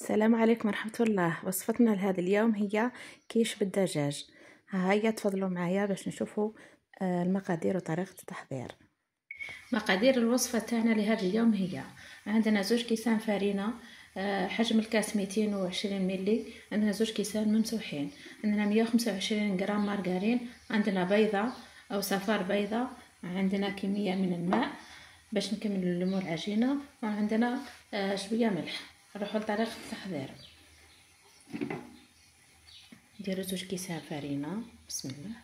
السلام عليكم ورحمة الله. وصفتنا لهذا اليوم هي كيش بالدجاج. هيا تفضلوا معايا باش نشوفوا المقادير وطريقة التحضير. مقادير الوصفة تاعنا لهذا اليوم هي: عندنا 2 كيسان فرينة، حجم الكاس 220 ملي، عندنا 2 كيسان ممسوحين، عندنا 125 غرام مارغرين، عندنا بيضة أو صفار بيضة، عندنا كمية من الماء باش نكملوا العجينة، وعندنا شوية ملح. نروحوا لطريقة التحضير. نديرو 2 كيسان فرينة. بسم الله.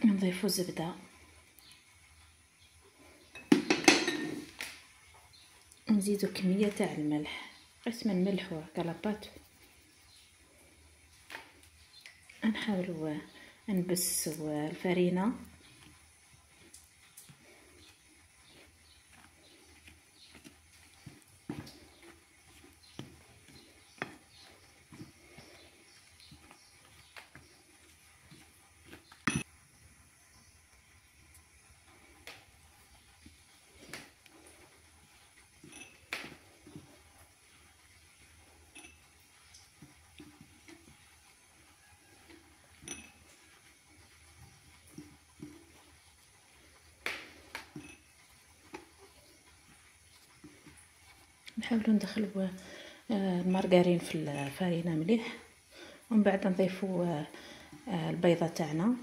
نضيفو زبدة، نزيدو كمية تاع الملح، قسم الملح وكلابات. نحاولوا نبسوا الفرينة. نحاولوا ندخلوا المارغرين في الفرينة مليح، ومن بعد نضيفوا البيضة تاعنا.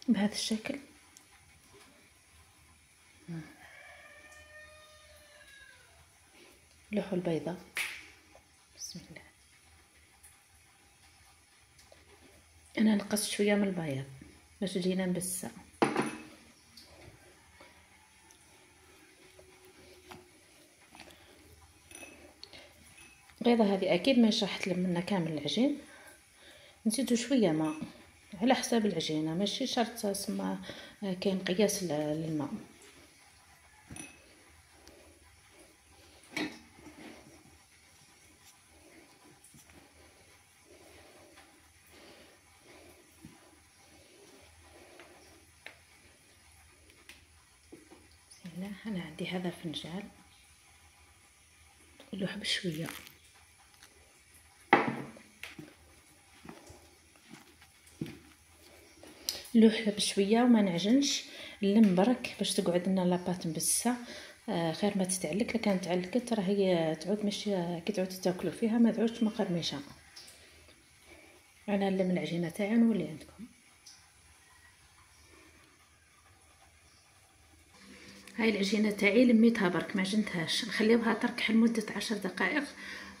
بهذا الشكل. لوحوا البيضة. بسم الله. انا نقصت شويه من البياض باش تجينا مبسه. البيضه هذه اكيد ما راح تلم كامل العجين. نزيدو شويه ماء على حساب العجينه، ماشي شرط سما كاين قياس للماء. لا، انا عندي هذا فنجان نلوح بشويه. نلوح بشويه وما نعجنش، نلم برك باش تقعد لنا لاباط مبسه. خير ما تتعلك، لكان تعلكت راهي تعود ماشي كي تعود تاكلوا فيها ما تعودش مقرمشه. انا نلم العجينه تاعي ونولي عندكم. هاي العجينه تاعي لميتها برك ما عجنتهاش، نخليوها تركح لمده 10 دقائق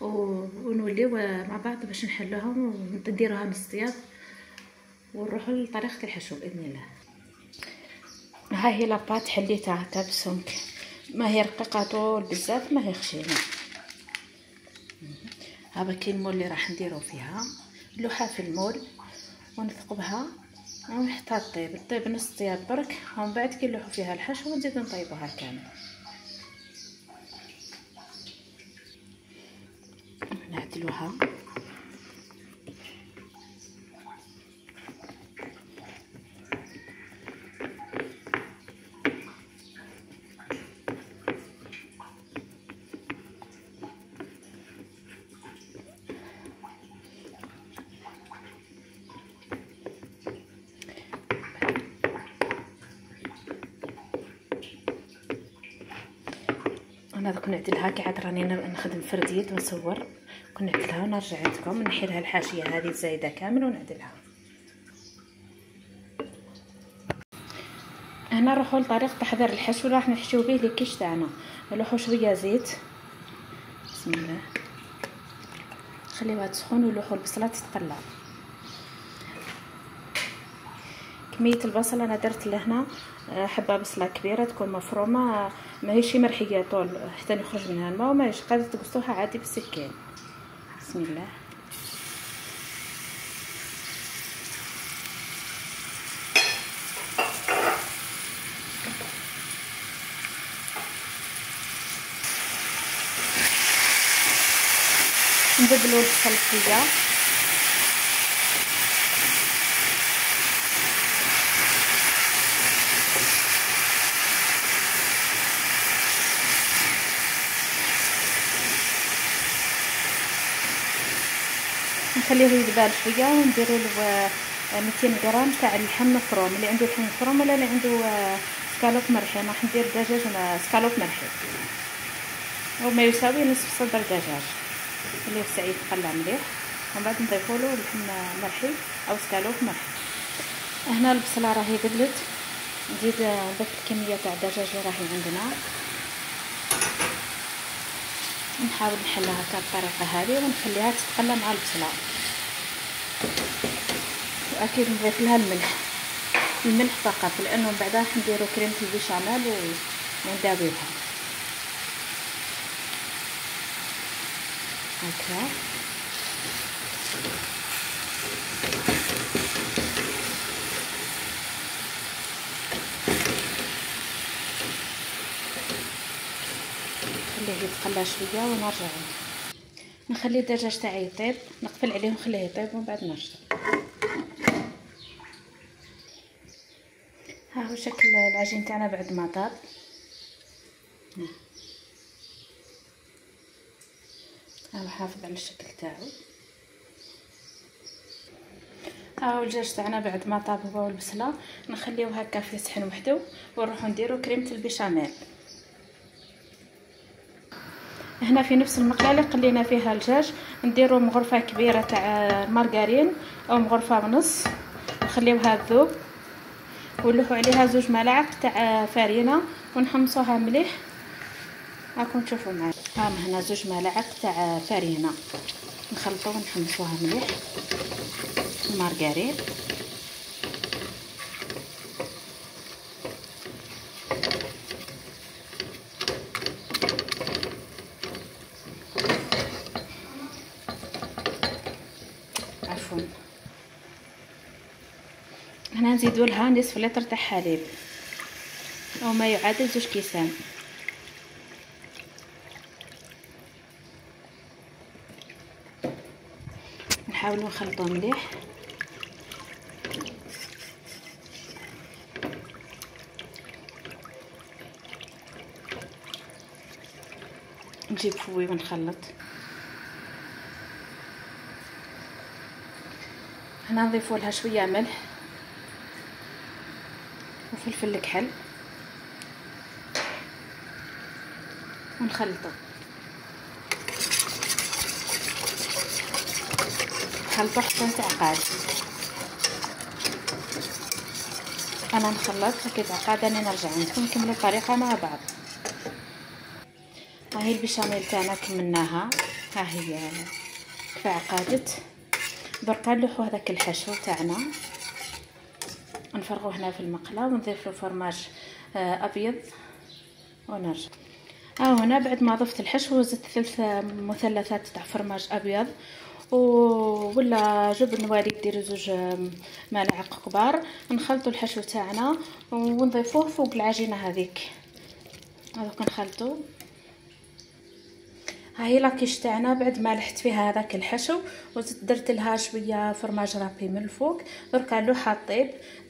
ونوليو مع بعض باش نحلوها ونديروها نص ونروحوا لطريقه الحشو باذن الله. ها هي لاباط حليتها تاع بسمك، ما هي رقيقه طول بزاف ما هي خشينه. هذا كاين المول اللي راح نديرو فيها، نلوحها في المول ونثقبها ونحطها طيب نص طياب برك، ومن بعد كي نلوحو فيها الحشو ونزيدو نطيبوها كامل. نعدلوها. انا دوك نعدلها كي عاد راني نخدم فرديت ونصور، كون نعدلها ونرجع عندكم نحي لها الحاشيه هذه الزايده كامل ونعدلها. هنا نروحوا لطريقه تحضير الحشو اللي راح نحشيو به الكيش تاعنا. نلوحوا شويه زيت. بسم الله. خليوها تسخن ونلوحوا البصله تتقلى. كميه البصل انا درت لهنا حبه بصله كبيره تكون مفرومه، ماهيش مرحيه طول حتى يخرج منها الماء، وماهيش قادره تقصوها عادي بالسكين. بسم الله. ونبدلو البصل شويه. نخليه يذبل شويه ونديرو له 200 غرام تاع اللحم مفروم. اللي عنده لحم مفروم ولا اللي عنده سكالوب مرحي. راح ندير دجاج سكالوب مرحي وما يساوي نصف صدر دجاج اللي يسع يتقلى مليح، ومن بعد نضيفوا له لحم مرحي او سكالوب مرحي. هنا البصله راهي ذبلت، نزيد نضيف الكميه تاع الدجاج اللي راهي عندنا، نحاول نحلها هكا بالطريقه هذه ونخليها تتقلى مع البصله. واكيد نضيف لها الملح فقط، لانه من بعد راح نديرو كريمه البيشاميل ونداويها هكا. نخليه يتقلى شويه ونرجع نخلي الدجاج تاعي يطيب، نقفل عليه ونخليه يطيب ومن بعد نرجع. ها هو شكل العجين تاعنا بعد ما طاب. ها هو حافظ على الشكل تاعو. ها هو الدجاج تاعنا بعد ما طاب هو والبصله، نخليوه هكا في صحن وحده ونروحو نديرو كريمه البيشاميل. هنا في نفس المقله اللي قلينا فيها الدجاج نديرو مغرفه كبيره تاع مارغرين او مغرفه ونص، نخليوها تذوب ونلوحو عليها 2 ملاعق تاع فرينه ونحمصوها مليح. راكم تشوفوا معايا هنا 2 ملاعق تاع فرينه نخلطو ونحمصوها مليح المارغرين. عفوا هنا نزيدوا لها نصف لتر تاع حليب او ما يعادل 2 كيسان. نحاولوا نخلطوا مليح. نجيب فوي ونخلط. هنا نضيفوا لها شويه ملح وفلفل الكحل ونخلطوا. نخلطوا حتى تعقد. انا نخلط هكا تعقد، انا نرجع عندكم نكملوا الطريقه مع بعض. ها هي البيشاميل تاعنا كملناها، ها هي كفا عقدت. دركا نلوحو هذاك الحشو تاعنا نفرغوه هنا في المقله ونضيف له فرماج ابيض ونرجع. هنا بعد ما ضفت الحشو زدت 3 مثلثات تاع فرماج ابيض ولا جبن والي ديروا 2 ملاعق كبار. نخلطوا الحشو تاعنا ونضيفوه فوق العجينه هذيك. هذوك نخلطوا. ها هي لاكيش تاعنا بعد ما لحت فيها هذاك الحشو وزدت درت لها شويه فرماج رابي من الفوق. دركا نلوحها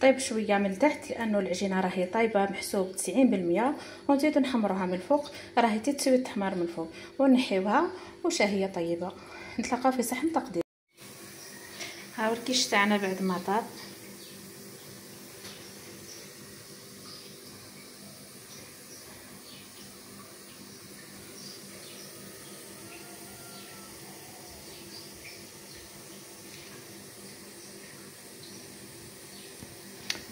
طيب شويه من التحت لانه العجينه راهي طايبه محسوب 90%، ونزيدو نحمروها من الفوق راهي تسوي تحمر من الفوق ونحيوها وشاهيه طيبه. نتلاقاو في صحن تقديم. ها هو الكيش تاعنا بعد ما طاب.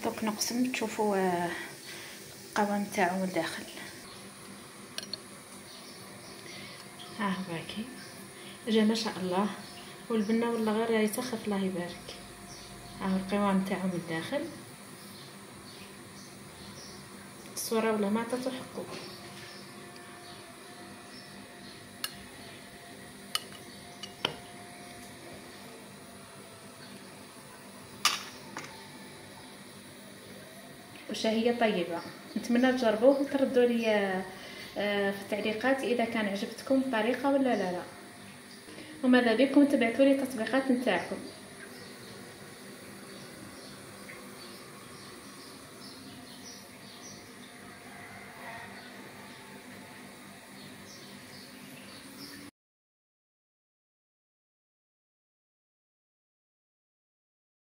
دوك نقسم تشوفوا القوام تاعو من داخل. ها هو كي جا ما شاء الله، والبنه ولا غير يسخف الله يبارك. ها هو القوام تاعو من الداخل. الصوره ولا ما عطاتو حقو. وشهية طيبة. نتمنى تجربوه وتردوا لي في التعليقات اذا كان عجبتكم الطريقه ولا لا. وماذا بكم تبعتوا لي التطبيقات نتاعكم.